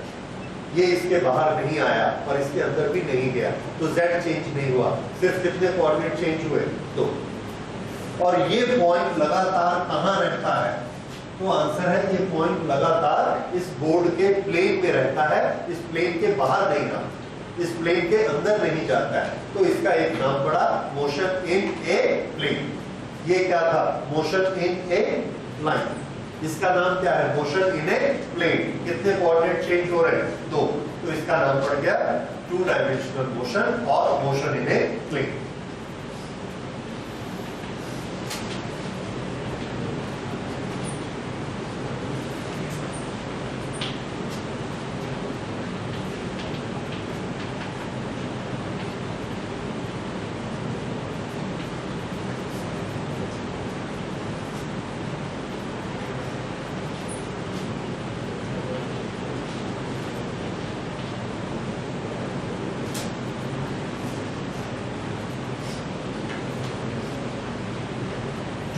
ये इसके बाहर नहीं आया और इसके अंदर भी नहीं गया, तो z चेंज नहीं हुआ। सिर्फ कितने कोऑर्डिनेट चेंज हुए? दो। और ये पॉइंट लगातार कहाँ रहता है? तो आंसर है ये पॉइंट लगातार इस बोर्ड के प्लेन में रहता है, इस प्लेन के बाहर नहीं रहा, इस प्लेन के अंदर नहीं जाता है। तो इसका एक नाम पड़ा मोशन इन ए प्लेन। ये क्या था? Motion in a line. इसका नाम क्या है? Motion in a plane. कितने कोऑर्डिनेट चेंज हो रहे हैं? दो। तो इसका नाम पड़ गया टू डायमेंशनल मोशन और motion in a plane.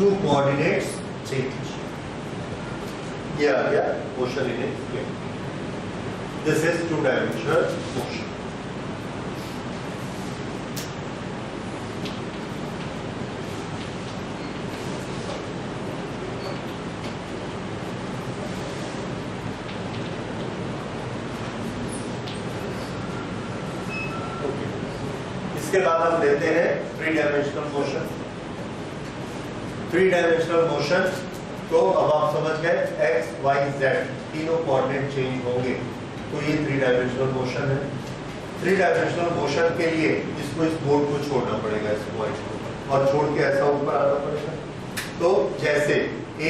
Two coordinates change. ये आ गया motion in a plane. This is two dimensional motion. इसके बाद हम लेते हैं three dimensional motion. Three dimensional motion तो अब आप समझ गए एक्स वाई जेड तीनों कोऑर्डिनेट चेंज होंगे, तो ये थ्री डायमेंशनल मोशन है। थ्री डायमेंशनल मोशन के लिए इसको इस बोर्ड को छोड़ना पड़ेगा, इस पॉइंट को, और छोड़ के ऐसा ऊपर आना पड़ेगा। तो जैसे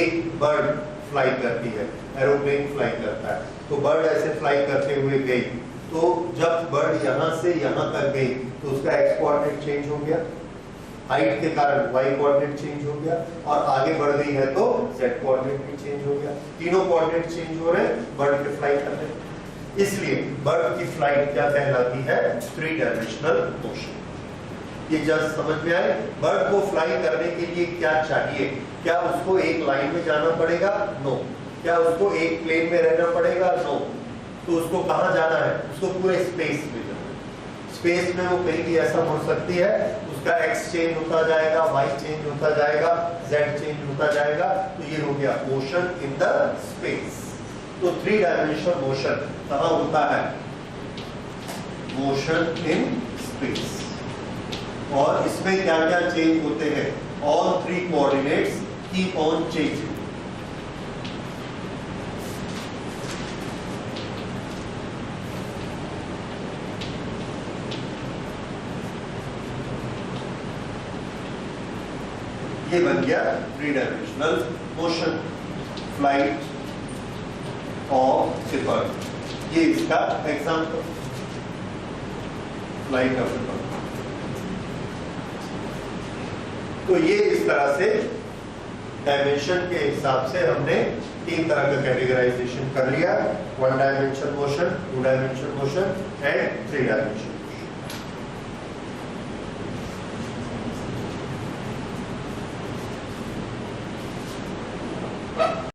एक बर्ड फ्लाई करती है, एरोप्लेन फ्लाई करता है, तो बर्ड ऐसे फ्लाई करते हुए गई, तो जब बर्ड यहां से यहां तक गई तो उसका एक्स कोऑर्डिनेट चेंज हो गया, हाइट के कारण वाई कोऑर्डिनेट चेंज हो गया, और आगे बढ़ गई है तो जेड कोऑर्डिनेट भी चेंज हो गया। तीनों कोऑर्डिनेट चेंज हो रहे हैं बर्ड के फ्लाई करने। इसलिए बर्ड की फ्लाइट क्या कहलाती है? Three dimensional motion. ये जस्ट समझ में आए? बर्ड को फ्लाई करने के लिए क्या चाहिए? क्या उसको एक लाइन में जाना पड़ेगा? नो। क्या उसको एक प्लेन में रहना पड़ेगा? नो। तो उसको कहां जाना है? उसको पूरे स्पेस में जाना है। स्पेस में वो कहीं भी ऐसा मुड़ सकती है, उसका एक्स चेंज होता जाएगा, वाई चेंज होता जाएगा, जेड चेंज होता जाएगा। तो ये हो गया मोशन इन द स्पेस। तो थ्री डायमेंशनल मोशन कहां होता है? Motion in space. और इसमें क्या क्या चेंज होते हैं? All three coordinates keep on changing. ये बन गया three dimensional motion, flight of A bird. ये इसका example, flight of A bird. तो ये इस तरह से डायमेंशन के हिसाब से हमने तीन तरह का कैटेगराइजेशन कर लिया, one dimension motion, two dimension motion and three dimension.